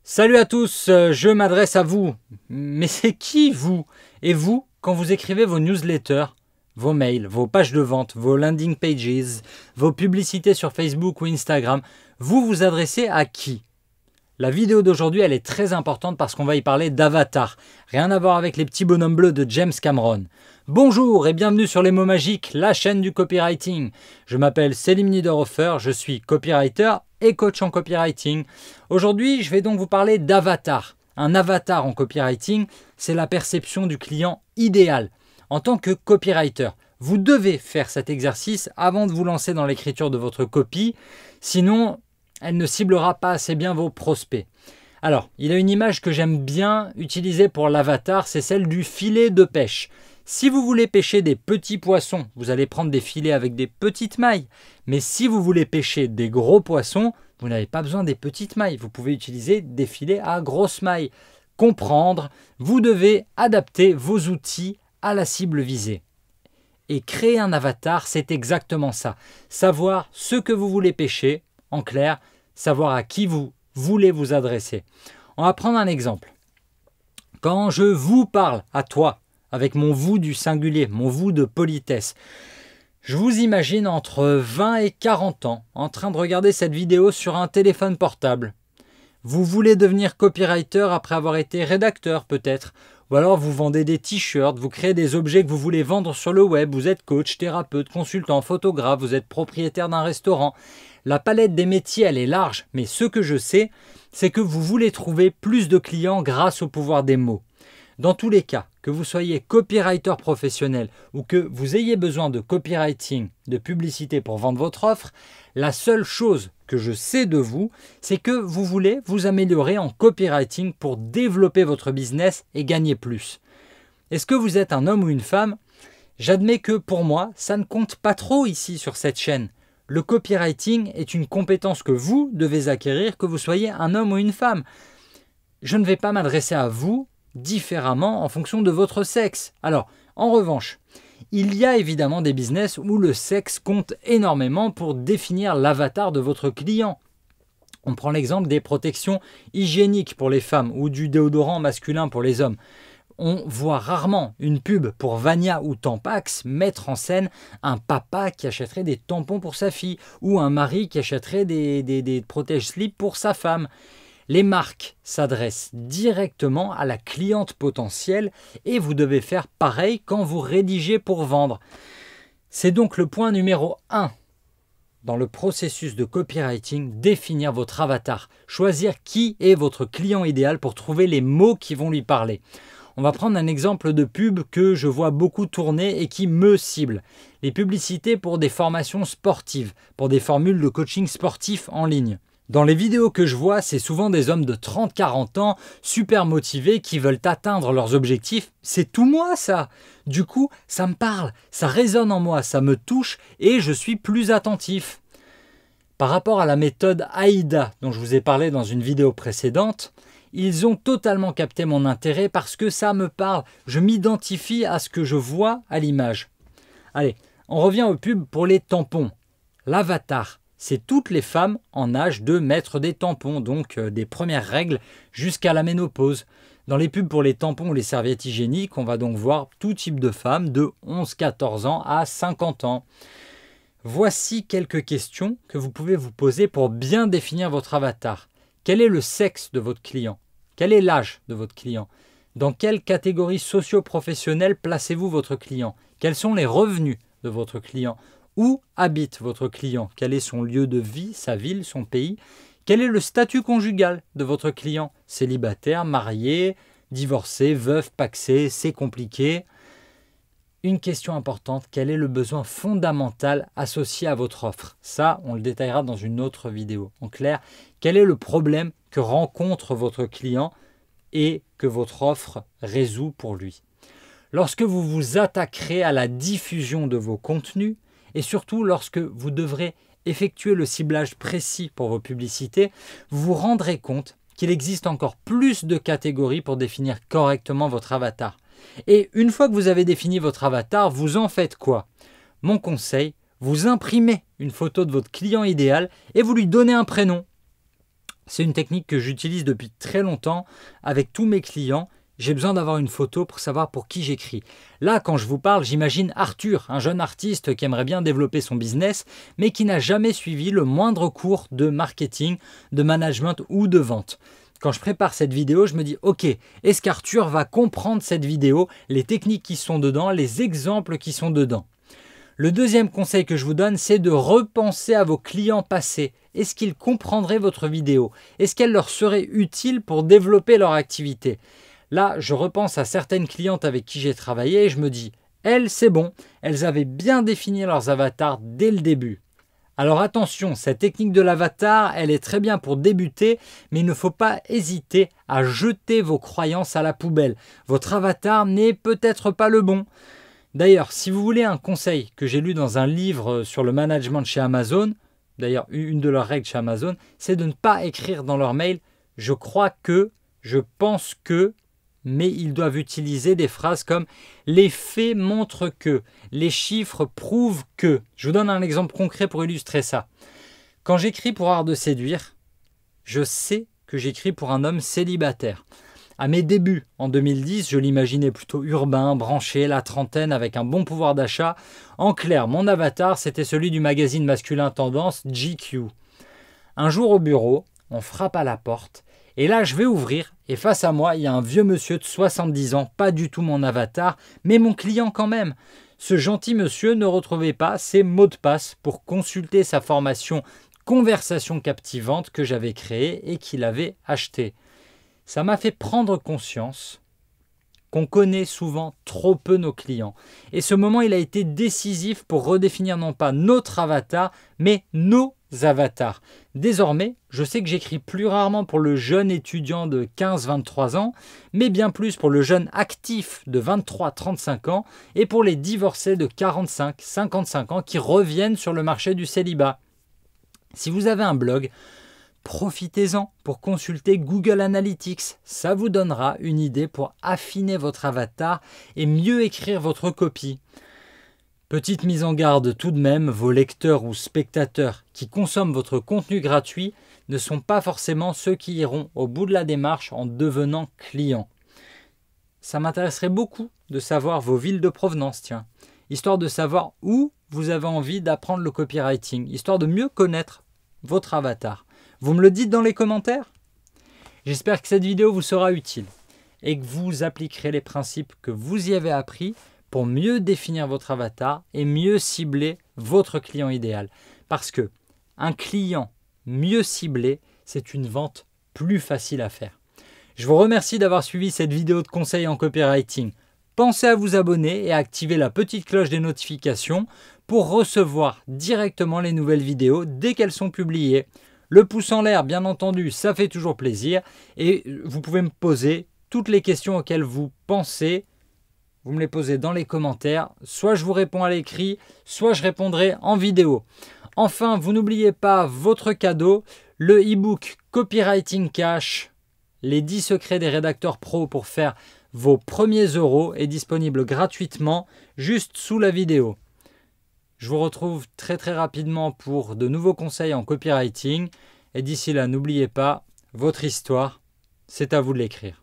Salut à tous, je m'adresse à vous. Mais c'est qui vous? Et vous, quand vous écrivez vos newsletters, vos mails, vos pages de vente, vos landing pages, vos publicités sur Facebook ou Instagram, vous vous adressez à qui? La vidéo d'aujourd'hui, elle est très importante parce qu'on va y parler d'avatar. Rien à voir avec les petits bonhommes bleus de James Cameron. Bonjour et bienvenue sur Les Mots Magiques, la chaîne du copywriting. Je m'appelle Selim Niederhofer, je suis copywriter et coach en copywriting. Aujourd'hui, je vais donc vous parler d'avatar. Un avatar en copywriting, c'est la perception du client idéal. En tant que copywriter, vous devez faire cet exercice avant de vous lancer dans l'écriture de votre copie. Sinon, elle ne ciblera pas assez bien vos prospects. Alors, il y a une image que j'aime bien utiliser pour l'avatar, c'est celle du filet de pêche. Si vous voulez pêcher des petits poissons, vous allez prendre des filets avec des petites mailles. Mais si vous voulez pêcher des gros poissons, vous n'avez pas besoin des petites mailles. Vous pouvez utiliser des filets à grosses mailles. Comprendre, vous devez adapter vos outils à la cible visée. Et créer un avatar, c'est exactement ça. Savoir ce que vous voulez pêcher, en clair, savoir à qui vous voulez vous adresser. On va prendre un exemple. Quand je vous parle à toi, avec mon vous du singulier, mon vous de politesse, je vous imagine entre 20 et 40 ans, en train de regarder cette vidéo sur un téléphone portable. Vous voulez devenir copywriter après avoir été rédacteur peut-être, ou alors vous vendez des t-shirts, vous créez des objets que vous voulez vendre sur le web, vous êtes coach, thérapeute, consultant, photographe, vous êtes propriétaire d'un restaurant. La palette des métiers, elle est large, mais ce que je sais, c'est que vous voulez trouver plus de clients grâce au pouvoir des mots. Dans tous les cas, que vous soyez copywriter professionnel ou que vous ayez besoin de copywriting, de publicité pour vendre votre offre, la seule chose que je sais de vous, c'est que vous voulez vous améliorer en copywriting pour développer votre business et gagner plus. Est-ce que vous êtes un homme ou une femme? J'admets que pour moi, ça ne compte pas trop ici sur cette chaîne. Le copywriting est une compétence que vous devez acquérir, que vous soyez un homme ou une femme. Je ne vais pas m'adresser à vous différemment en fonction de votre sexe. Alors, en revanche, il y a évidemment des business où le sexe compte énormément pour définir l'avatar de votre client. On prend l'exemple des protections hygiéniques pour les femmes ou du déodorant masculin pour les hommes. On voit rarement une pub pour Vania ou Tampax mettre en scène un papa qui achèterait des tampons pour sa fille ou un mari qui achèterait des protège-slips pour sa femme. Les marques s'adressent directement à la cliente potentielle et vous devez faire pareil quand vous rédigez pour vendre. C'est donc le point numéro 1 dans le processus de copywriting, définir votre avatar, choisir qui est votre client idéal pour trouver les mots qui vont lui parler. On va prendre un exemple de pub que je vois beaucoup tourner et qui me cible. Les publicités pour des formations sportives, pour des formules de coaching sportif en ligne. Dans les vidéos que je vois, c'est souvent des hommes de 30-40 ans, super motivés, qui veulent atteindre leurs objectifs. C'est tout moi ça! Du coup, ça me parle, ça résonne en moi, ça me touche et je suis plus attentif. Par rapport à la méthode AIDA dont je vous ai parlé dans une vidéo précédente, ils ont totalement capté mon intérêt parce que ça me parle. Je m'identifie à ce que je vois à l'image. Allez, on revient aux pubs pour les tampons. L'avatar, c'est toutes les femmes en âge de mettre des tampons, donc des premières règles jusqu'à la ménopause. Dans les pubs pour les tampons ou les serviettes hygiéniques, on va donc voir tout type de femmes de 11-14 ans à 50 ans. Voici quelques questions que vous pouvez vous poser pour bien définir votre avatar. Quel est le sexe de votre client? Quel est l'âge de votre client? Dans quelle catégorie socio-professionnelle placez-vous votre client? Quels sont les revenus de votre client? Où habite votre client? Quel est son lieu de vie, sa ville, son pays? Quel est le statut conjugal de votre client? Célibataire, marié, divorcé, veuf, pacsé, c'est compliqué. Une question importante, quel est le besoin fondamental associé à votre offre? Ça, on le détaillera dans une autre vidéo. En clair, quel est le problème que rencontre votre client et que votre offre résout pour lui? Lorsque vous vous attaquerez à la diffusion de vos contenus, et surtout lorsque vous devrez effectuer le ciblage précis pour vos publicités, vous vous rendrez compte qu'il existe encore plus de catégories pour définir correctement votre avatar. Et une fois que vous avez défini votre avatar, vous en faites quoi? Mon conseil, Vous imprimez une photo de votre client idéal et vous lui donnez un prénom. C'est une technique que j'utilise depuis très longtemps avec tous mes clients. J'ai besoin d'avoir une photo pour savoir pour qui j'écris. Là, quand je vous parle, j'imagine Arthur, un jeune artiste qui aimerait bien développer son business, mais qui n'a jamais suivi le moindre cours de marketing, de management ou de vente. Quand je prépare cette vidéo, je me dis « Ok, est-ce qu'Arthur va comprendre cette vidéo, les techniques qui sont dedans, les exemples qui sont dedans ?» Le deuxième conseil que je vous donne, c'est de repenser à vos clients passés. Est-ce qu'ils comprendraient votre vidéo? Est-ce qu'elle leur serait utile pour développer leur activité? Là, je repense à certaines clientes avec qui j'ai travaillé et je me dis « Elles, c'est bon, elles avaient bien défini leurs avatars dès le début. » Alors attention, cette technique de l'avatar, elle est très bien pour débuter, mais il ne faut pas hésiter à jeter vos croyances à la poubelle. Votre avatar n'est peut-être pas le bon. D'ailleurs, si vous voulez un conseil que j'ai lu dans un livre sur le management chez Amazon, d'ailleurs une de leurs règles chez Amazon, c'est de ne pas écrire dans leur mail « je crois que »,« je pense que », mais ils doivent utiliser des phrases comme « les faits montrent que »,« les chiffres prouvent que ». Je vous donne un exemple concret pour illustrer ça. Quand j'écris pour Art de séduire, je sais que j'écris pour un homme célibataire. À mes débuts, en 2010, je l'imaginais plutôt urbain, branché, la trentaine, avec un bon pouvoir d'achat. En clair, mon avatar, c'était celui du magazine masculin tendance GQ. Un jour au bureau, on frappe à la porte, et là je vais ouvrir, et face à moi, il y a un vieux monsieur de 70 ans, pas du tout mon avatar, mais mon client quand même. Ce gentil monsieur ne retrouvait pas ses mots de passe pour consulter sa formation Conversation captivante que j'avais créée et qu'il avait achetée. Ça m'a fait prendre conscience qu'on connaît souvent trop peu nos clients. Et ce moment, il a été décisif pour redéfinir non pas notre avatar, mais nos avatars. Désormais, je sais que j'écris plus rarement pour le jeune étudiant de 15-23 ans, mais bien plus pour le jeune actif de 23-35 ans et pour les divorcés de 45-55 ans qui reviennent sur le marché du célibat. Si vous avez un blog, profitez-en pour consulter Google Analytics. Ça vous donnera une idée pour affiner votre avatar et mieux écrire votre copie. Petite mise en garde tout de même, vos lecteurs ou spectateurs qui consomment votre contenu gratuit ne sont pas forcément ceux qui iront au bout de la démarche en devenant clients. Ça m'intéresserait beaucoup de savoir vos villes de provenance, tiens, histoire de savoir où vous avez envie d'apprendre le copywriting, histoire de mieux connaître votre avatar. Vous me le dites dans les commentaires? J'espère que cette vidéo vous sera utile et que vous appliquerez les principes que vous y avez appris pour mieux définir votre avatar et mieux cibler votre client idéal. Parce que un client mieux ciblé, c'est une vente plus facile à faire. Je vous remercie d'avoir suivi cette vidéo de conseils en copywriting. Pensez à vous abonner et à activer la petite cloche des notifications pour recevoir directement les nouvelles vidéos dès qu'elles sont publiées. Le pouce en l'air, bien entendu, ça fait toujours plaisir. Et vous pouvez me poser toutes les questions auxquelles vous pensez. Vous me les posez dans les commentaires. Soit je vous réponds à l'écrit, soit je répondrai en vidéo. Enfin, vous n'oubliez pas votre cadeau, le e-book Copywriting Cash, les 10 secrets des rédacteurs pros pour faire vos premiers euros est disponible gratuitement juste sous la vidéo. Je vous retrouve très rapidement pour de nouveaux conseils en copywriting. Et d'ici là, n'oubliez pas, votre histoire, c'est à vous de l'écrire.